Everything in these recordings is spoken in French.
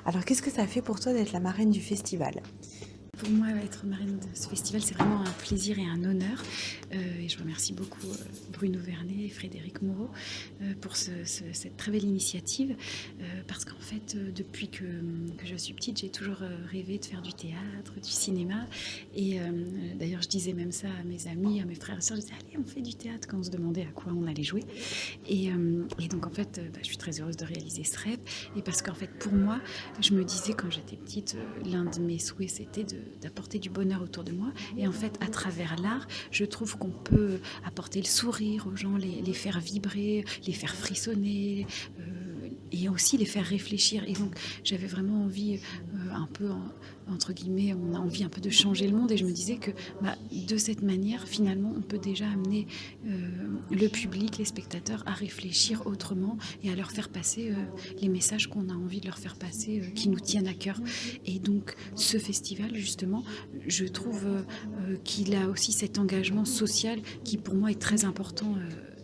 Alors, qu'est-ce que ça fait pour toi d'être la marraine du festival? Pour moi, être marraine de ce festival, c'est vraiment un plaisir et un honneur. Et je remercie beaucoup Bruno Vernet et Frédéric Moreau pour cette très belle initiative. Parce qu'en fait, depuis que je suis petite, j'ai toujours rêvé de faire du théâtre, du cinéma. Et d'ailleurs, je disais même ça à mes amis, à mes frères et sœurs. Je disais, allez, on fait du théâtre, quand on se demandait à quoi on allait jouer. Et donc, en fait, je suis très heureuse de réaliser ce rêve. Et parce qu'en fait, pour moi, je me disais quand j'étais petite, l'un de mes souhaits, c'était d'apporter du bonheur autour de moi. Et en fait, à travers l'art, je trouve qu'on peut apporter le sourire aux gens, les faire vibrer, les faire frissonner, et aussi les faire réfléchir. Et donc, j'avais vraiment envie, un peu, entre guillemets, on a envie un peu de changer le monde. Et je me disais que de cette manière, finalement, on peut déjà amener le public, les spectateurs, à réfléchir autrement et à leur faire passer les messages qu'on a envie de leur faire passer, qui nous tiennent à cœur. Et donc, ce festival, justement, je trouve qu'il a aussi cet engagement social qui, pour moi, est très important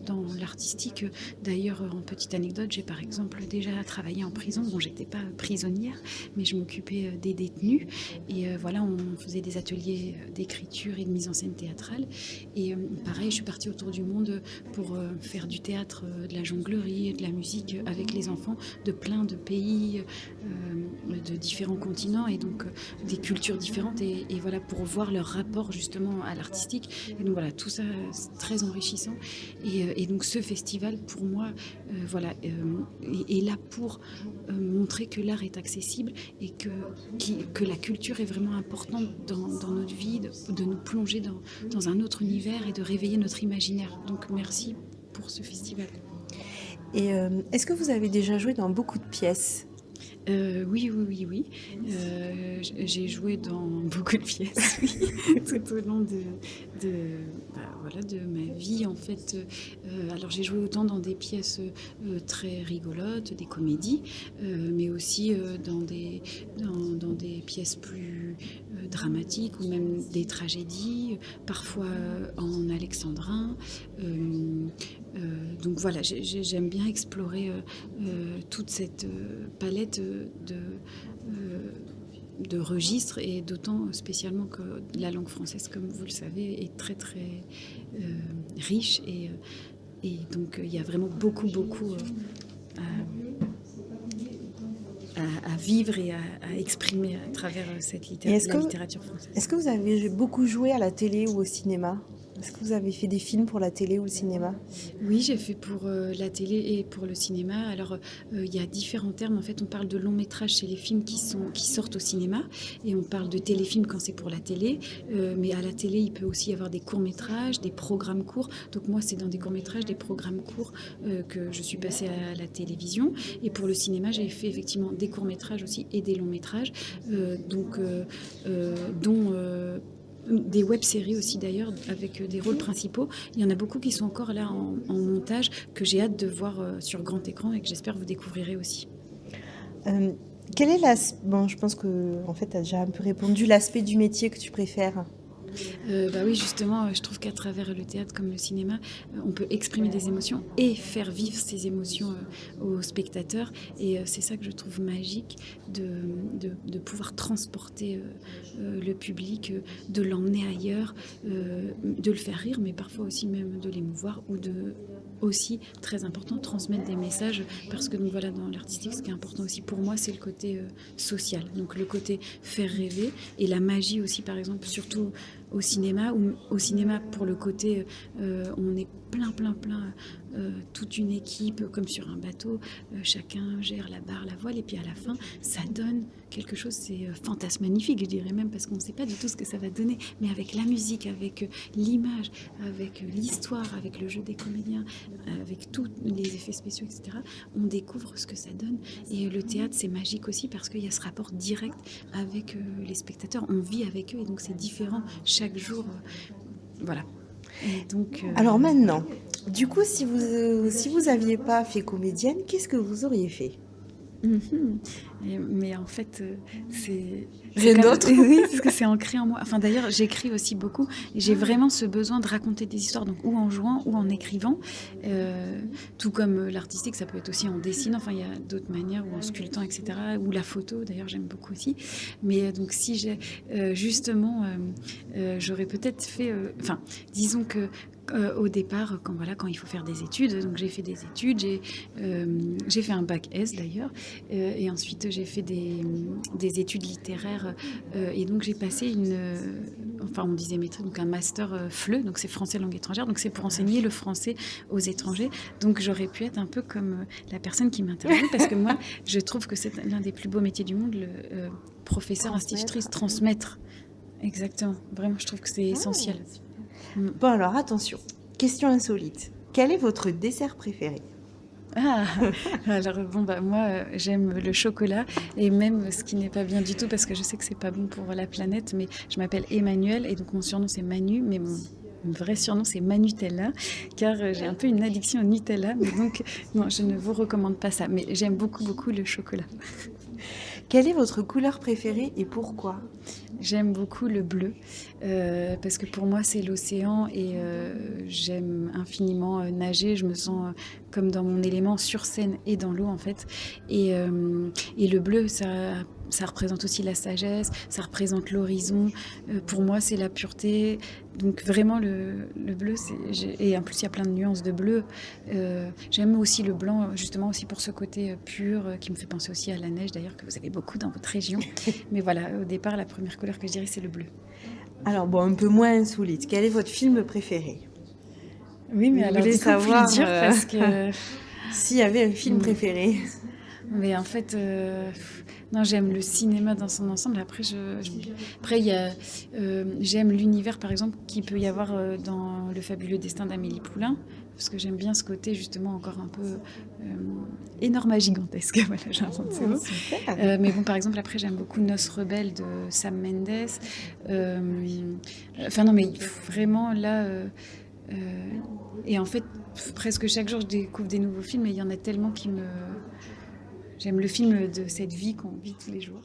dans l'artistique. D'ailleurs, en petite anecdote, j'ai par exemple déjà travaillé en prison. Bon, j'étais pas prisonnière, mais je m'occupais des détenus. Et voilà, on faisait des ateliers d'écriture et de mise en scène théâtrale. Et pareil, je suis partie autour du monde pour faire du théâtre, de la jonglerie, de la musique avec les enfants de plein de pays, de différents continents et donc des cultures différentes. Et voilà, pour voir leur rapport justement à l'artistique. Et donc voilà, tout ça, c'est très enrichissant. Et donc ce festival, pour moi, est là pour montrer que l'art est accessible et que la culture est vraiment importante dans notre vie, de nous plonger dans un autre univers et de réveiller notre imaginaire. Donc merci pour ce festival. Et est-ce que vous avez déjà joué dans beaucoup de pièces? Oui. J'ai joué dans beaucoup de pièces, oui, tout au long de ma vie, en fait. Alors j'ai joué autant dans des pièces très rigolotes, des comédies, mais aussi dans des pièces plus dramatiques ou même des tragédies, parfois en alexandrin. Donc voilà, j'aime bien explorer toute cette palette de registres, et d'autant spécialement que la langue française, comme vous le savez, est très très riche, et donc il y a vraiment beaucoup à vivre et à exprimer à travers la littérature française. Est-ce que vous avez beaucoup joué à la télé ou au cinéma? Est-ce que vous avez fait des films pour la télé ou le cinéma? Oui, j'ai fait pour la télé et pour le cinéma. Alors, il y a différents termes. En fait, on parle de long métrage chez les films qui sortent au cinéma, et on parle de téléfilm quand c'est pour la télé. Mais à la télé, il peut aussi y avoir des courts-métrages, des programmes courts. Donc moi, c'est dans des courts-métrages, des programmes courts que je suis passée à la télévision. Et pour le cinéma, j'ai fait effectivement des courts-métrages aussi et des longs-métrages, dont des web-séries aussi d'ailleurs, avec des rôles principaux. Il y en a beaucoup qui sont encore là en montage, que j'ai hâte de voir sur grand écran et que j'espère vous découvrirez aussi. Quel est Bon, je pense que en fait, tu as déjà un peu répondu, l'aspect du métier que tu préfères. Oui, justement, je trouve qu'à travers le théâtre comme le cinéma, on peut exprimer des émotions et faire vivre ces émotions aux spectateurs. Et c'est ça que je trouve magique, de pouvoir transporter le public, de l'emmener ailleurs, de le faire rire, mais parfois aussi même de l'émouvoir, ou aussi, très important, transmettre des messages. Parce que donc voilà, dans l'artistique, ce qui est important aussi pour moi, c'est le côté social. Donc le côté faire rêver, et la magie aussi, par exemple, surtout au cinéma, ou au cinéma pour le côté on est plein, toute une équipe comme sur un bateau, chacun gère la barre, la voile, et puis à la fin ça donne quelque chose, c'est fantasmagnifique, je dirais même, parce qu'on ne sait pas du tout ce que ça va donner, mais avec la musique, avec l'image, avec l'histoire, avec le jeu des comédiens, avec tous les effets spéciaux, etc., on découvre ce que ça donne. Et le théâtre, c'est magique aussi parce qu'il y a ce rapport direct avec les spectateurs, on vit avec eux, et donc c'est différent chaque jour, voilà. Et donc, Alors maintenant, du coup, si vous aviez pas fait comédienne, qu'est-ce que vous auriez fait? Mhm. Mais en fait, c'est Rien comme d'autre? oui, parce que c'est ancré en moi. Enfin, d'ailleurs, j'écris aussi beaucoup et j'ai vraiment ce besoin de raconter des histoires, donc ou en jouant ou en écrivant, heu, tout comme, l'artistique, ça peut être aussi en dessinant. Enfin, il y a d'autres manières ou en sculptant et cetera, ou la photo d'ailleurs, j'aime beaucoup aussi. Mais, donc si j'ai, justement, j'aurais peut-être fait, enfin, disons que, au départ, quand il faut faire des études, donc j'ai fait des études, j'ai fait un bac S d'ailleurs. Et ensuite, j'ai fait des études littéraires et donc j'ai passé enfin on disait maîtrise, donc un master FLE, donc c'est français langue étrangère, donc c'est pour Ah enseigner oui. le français aux étrangers. Donc j'aurais pu être un peu comme la personne qui m'interviewe, parce que moi, je trouve que c'est l'un des plus beaux métiers du monde, le professeur, Transmettre. institutrice, transmettre. Exactement, vraiment, je trouve que c'est Ah, essentiel. super. Mm. Bon alors attention, question insolite. Quel est votre dessert préféré? Ah! Alors bon, bah, moi, j'aime le chocolat et même ce qui n'est pas bien du tout parce que je sais que c'est pas bon pour la planète, mais je m'appelle Emmanuelle et donc mon surnom c'est Manu, mais mon vrai surnom c'est Manutella car, j'ai un peu une addiction au Nutella, mais donc non, je ne vous recommande pas ça, mais j'aime beaucoup, beaucoup le chocolat. Quelle est votre couleur préférée et pourquoi? J'aime beaucoup le bleu, parce que pour moi c'est l'océan et j'aime infiniment, nager. Je me sens, comme dans mon élément sur scène et dans l'eau en fait et le bleu ça représente aussi la sagesse, ça représente l'horizon. Pour moi c'est la pureté, donc vraiment le bleu et en plus il y a plein de nuances de bleu. J'aime aussi le blanc, justement aussi pour ce côté, pur, qui me fait penser aussi à la neige d'ailleurs que vous avez beaucoup dans votre région. Mais voilà, au départ, la première couleur que je dirais, c'est le bleu. Alors bon, un peu moins insolite. Quel est votre film préféré? Oui, mais Je alors voulais du coup, plus savoir dur parce que... s'il y avait un film Mm. préféré. Mais en fait, non, j'aime le cinéma dans son ensemble. Après, j'aime l'univers, par exemple, qu'il peut y avoir dans Le fabuleux destin d'Amélie Poulain, parce que j'aime bien ce côté, justement, encore un peu énorme à gigantesque. Voilà, j'invente ce Ah, mot. super. Mais bon, par exemple, après, j'aime beaucoup Noces rebelles de Sam Mendes. Enfin, non, mais vraiment, là... euh, et en fait, presque chaque jour, je découvre des nouveaux films et il y en a tellement qui me... J'aime le film de cette vie qu'on vit tous les jours.